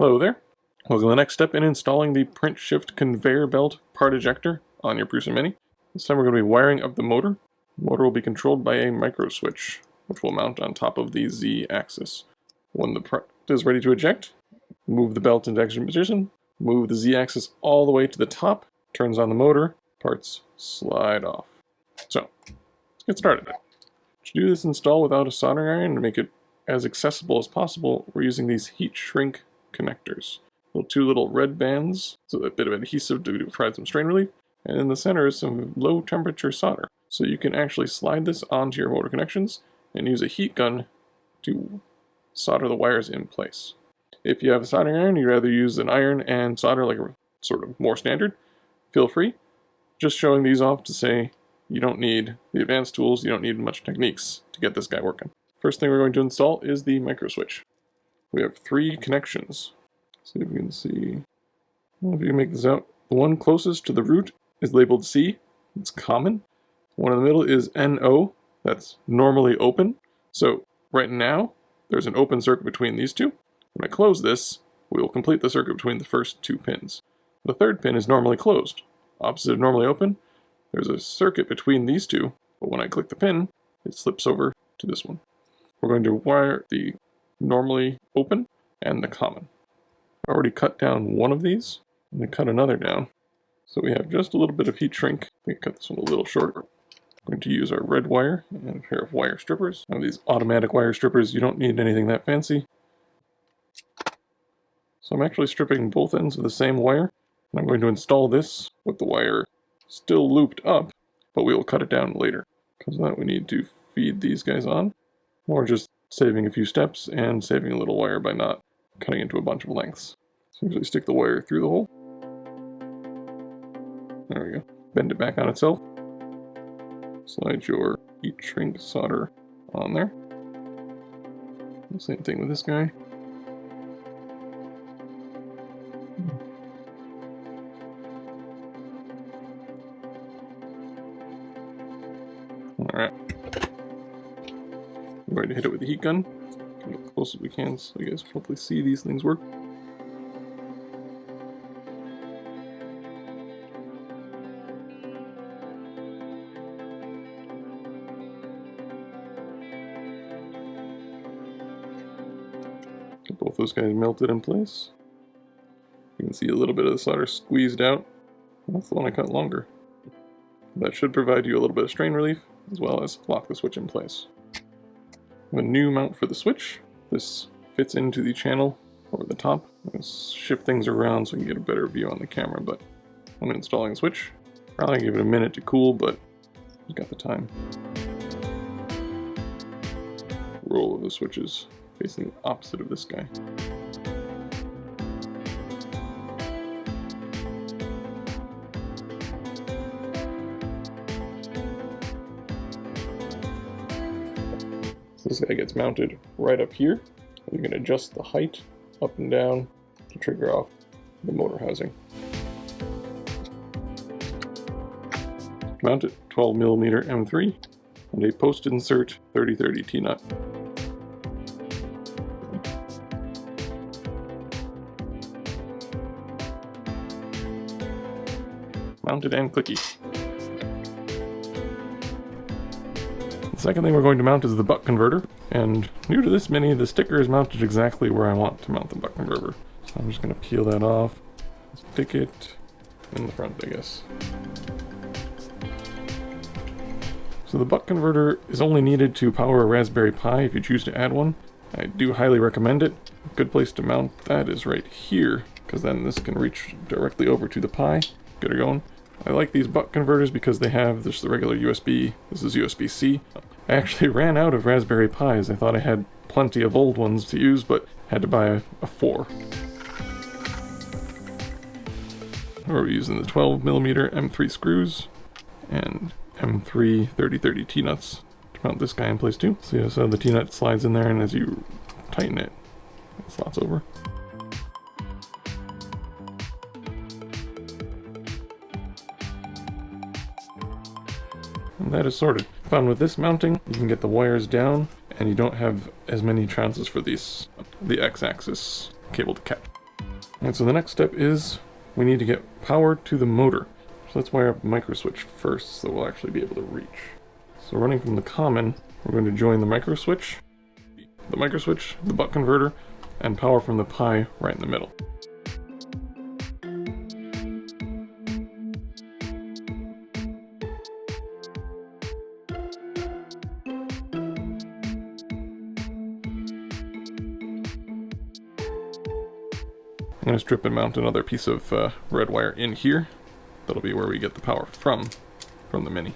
Hello there. Welcome to the next step in installing the PrintShift conveyor belt part ejector on your Prusa Mini. This time we're going to be wiring up the motor. The motor will be controlled by a micro switch, which will mount on top of the Z-axis. When the part is ready to eject, move the belt into execution position, move the Z-axis all the way to the top, turns on the motor, parts slide off. So, let's get started. To do this install without a soldering iron and make it as accessible as possible, we're using these heat shrink connectors. Two little red bands, so a bit of adhesive to provide some strain relief, and in the center is some low temperature solder. So you can actually slide this onto your motor connections and use a heat gun to solder the wires in place. If you have a soldering iron, you'd rather use an iron and solder like a sort of more standard, feel free. Just showing these off to say you don't need the advanced tools, you don't need much techniques to get this guy working. First thing we're going to install is the micro switch. We have 3 connections. See if we can see. I don't know if you can make this out. The one closest to the root is labeled C. It's common. One in the middle is NO. That's normally open. So right now, there's an open circuit between these two. When I close this, we will complete the circuit between the first 2 pins. The third pin is normally closed. Opposite of normally open, there's a circuit between these two, but when I click the pin, it slips over to this one. We're going to wire the normally open and the common. I already cut down one of these, and then cut another down. So we have just a little bit of heat shrink. I think I cut this one a little shorter. We're going to use our red wire and a pair of wire strippers. Now these automatic wire strippers, you don't need anything that fancy. So I'm actually stripping both ends of the same wire. And I'm going to install this with the wire still looped up, but we will cut it down later. Because of that we need to feed these guys on. Or just saving a few steps and saving a little wire by not cutting into a bunch of lengths. So usually stick the wire through the hole. There we go. Bend it back on itself. Slide your heat shrink solder on there. Same thing with this guy. Alright. I'm going to hit it with the heat gun. Get as close as we can so you guys hopefully see these things work. Get both those guys melted in place. You can see a little bit of the solder squeezed out. That's the one I cut longer. That should provide you a little bit of strain relief, as well as lock the switch in place. A new mount for the switch. This fits into the channel over the top. Let's shift things around so we can get a better view on the camera, but when installing the switch, probably give it a minute to cool, but we've got the time. Roll of the switch is facing opposite of this guy. So this guy gets mounted right up here. You can adjust the height up and down to trigger off the motor housing. Mount it 12mm M3 and a post-insert 3030 T-nut. Mounted and clicky. The second thing we're going to mount is the buck converter, and new to this Mini, the sticker is mounted exactly where I want to mount the buck converter. So I'm just going to peel that off, stick it in the front, I guess. So the buck converter is only needed to power a Raspberry Pi if you choose to add one. I do highly recommend it. A good place to mount that is right here, because then this can reach directly over to the Pi. Get her going. I like these buck converters because they have just the regular USB. This is USB-C. I actually ran out of Raspberry Pis. I thought I had plenty of old ones to use, but had to buy a 4. We're using the 12mm M3 screws and M3 3030 T-nuts to mount this guy in place too. So the T-nut slides in there, and as you tighten it, it slots over. And that is sorted. Fun with this mounting, you can get the wires down and you don't have as many chances for the X-axis cable to catch. And so the next step is we need to get power to the motor. So let's wire up the micro switch first so we'll actually be able to reach. So running from the common, we're going to join the micro switch, the buck converter, and power from the Pi right in the middle. I'm going to strip and mount another piece of red wire in here. That'll be where we get the power from the Mini.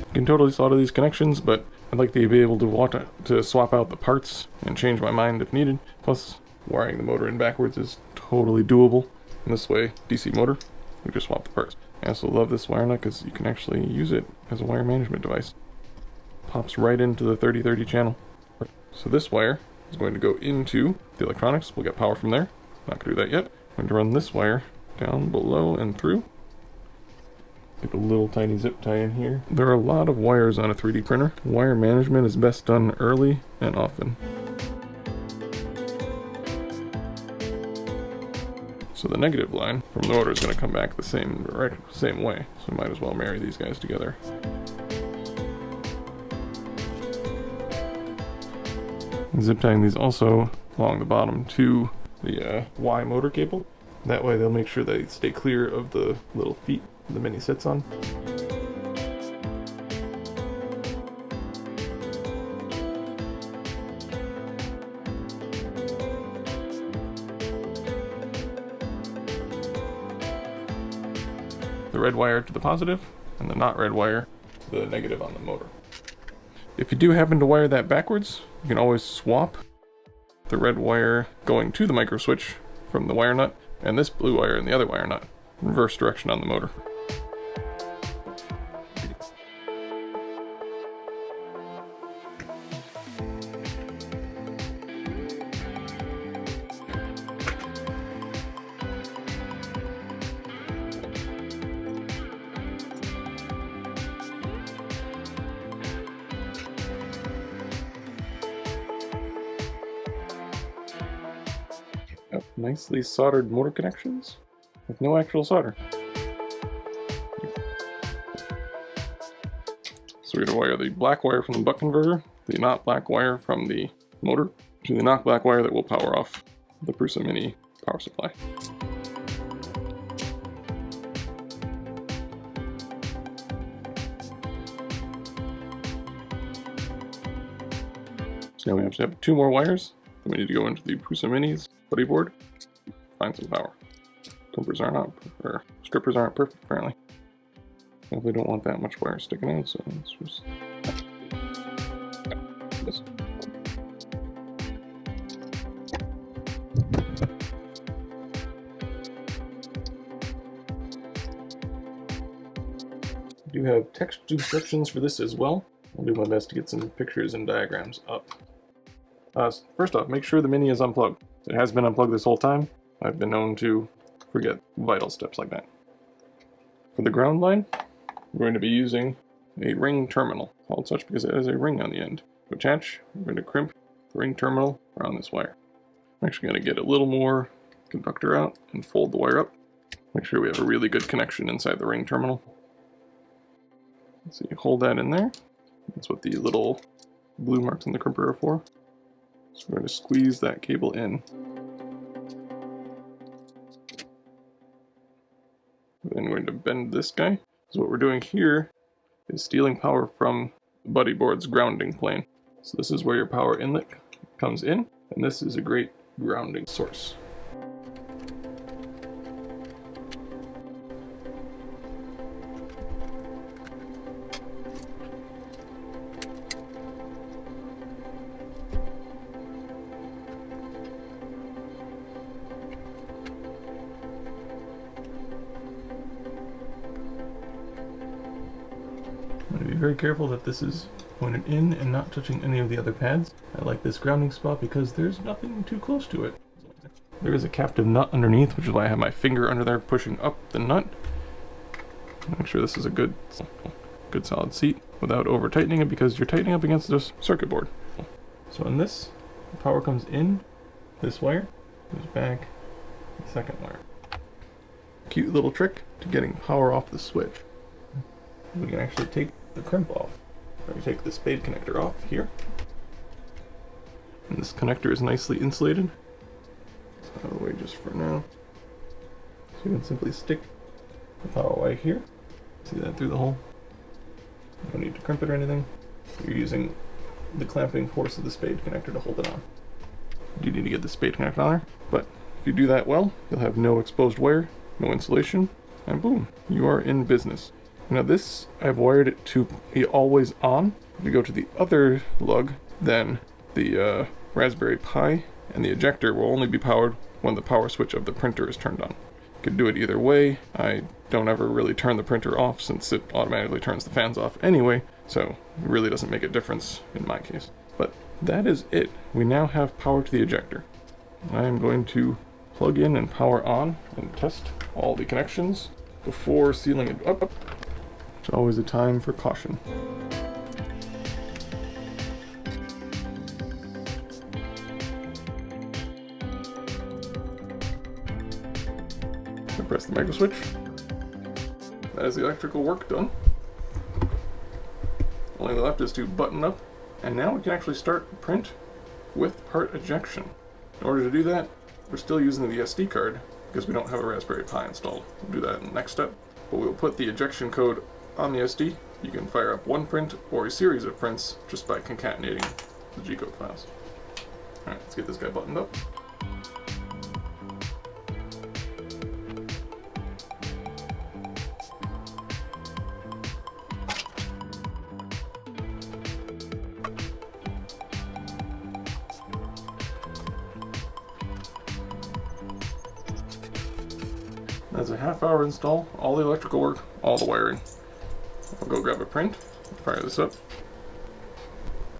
You can totally solder these connections, but I'd like to be able to swap out the parts and change my mind if needed. Plus, wiring the motor in backwards is totally doable. And this way, DC motor, we just swap the parts. I also love this wire nut because you can actually use it as a wire management device. Pops right into the 3030 channel. So this wire is going to go into the electronics. We'll get power from there. Not going to do that yet. I'm going to run this wire down below and through. Get a little tiny zip tie in here. There are a lot of wires on a 3D printer. Wire management is best done early and often. So the negative line from the motor is going to come back the same way. So might as well marry these guys together. Zip tying these also along the bottom to the Y motor cable. That way they'll make sure they stay clear of the little feet the Mini sits on. The red wire to the positive and the not red wire to the negative on the motor. If you do happen to wire that backwards, you can always swap the red wire going to the micro switch from the wire nut and this blue wire in the other wire nut. Reverse direction on the motor. Nicely soldered motor connections with no actual solder. So we're going to wire the black wire from the buck converter, the not black wire from the motor, to the not black wire that will power off the Prusa Mini power supply. So now we have to have 2 more wires. Then we need to go into the Prusa Mini's buddy board, find some power. Strippers aren't perfect apparently. Definitely don't want that much wire sticking out, so let's just this. I do have text instructions for this as well. I'll do my best to get some pictures and diagrams up. First off, make sure the Mini is unplugged. It has been unplugged this whole time. I've been known to forget vital steps like that. For the ground line, we're going to be using a ring terminal, called such because it has a ring on the end. To attach, we're going to crimp the ring terminal around this wire. I'm actually going to get a little more conductor out and fold the wire up. Make sure we have a really good connection inside the ring terminal. So you hold that in there. That's what the little blue marks on the crimper are for. So we're going to squeeze that cable in. Then we're going to bend this guy. So what we're doing here is stealing power from the buddy board's grounding plane. So this is where your power inlet comes in, and this is a great grounding source. Be very careful that this is pointed in and not touching any of the other pads. I like this grounding spot because there's nothing too close to it. There is a captive nut underneath, which is why I have my finger under there pushing up the nut. Make sure this is a good solid seat. without over tightening it because you're tightening up against this circuit board. So in this, the power comes in this wire, goes back the second wire. Cute little trick to getting power off the switch. We can actually take the crimp off. We take the spade connector off here. And this connector is nicely insulated. It's out of the way just for now. So you can simply stick the power wire here. See that through the hole? No need to crimp it or anything. You're using the clamping force of the spade connector to hold it on. You do need to get the spade connector on there, but if you do that well, you'll have no exposed wire, no insulation, and boom, you are in business. Now this, I've wired it to be always on. If you go to the other lug, then the Raspberry Pi and the ejector will only be powered when the power switch of the printer is turned on. You could do it either way. I don't ever really turn the printer off since it automatically turns the fans off anyway, so it really doesn't make a difference in my case. But that is it. We now have power to the ejector. I am going to plug in and power on and test all the connections before sealing it up. It's always a time for caution. I press the micro switch. That is the electrical work done. Only left is to button up, and now we can actually start print with part ejection. In order to do that, we're still using the SD card because we don't have a Raspberry Pi installed. We'll do that in the next step, but we'll put the ejection code on the SD. You can fire up one print or a series of prints just by concatenating the G-code files. Alright, let's get this guy buttoned up. That's a half-hour install, all the electrical work, all the wiring. I'll go grab a print, fire this up,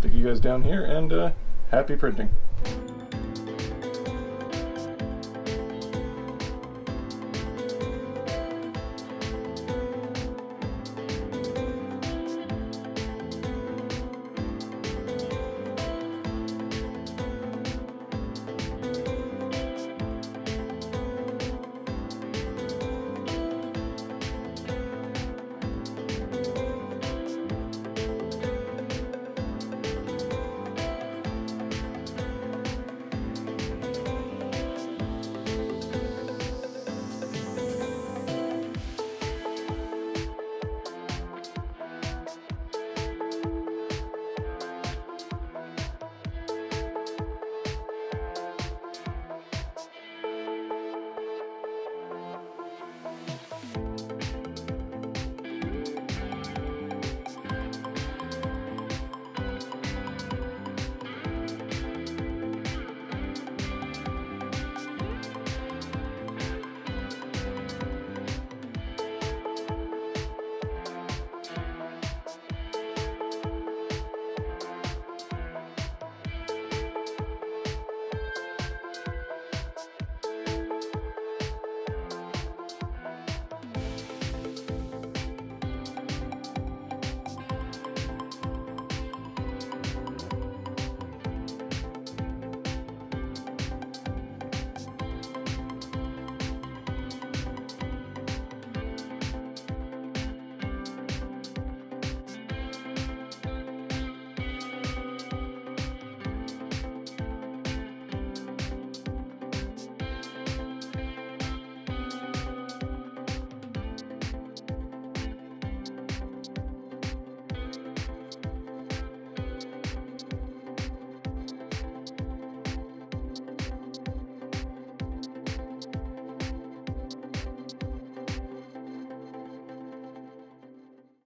take you guys down here, and happy printing.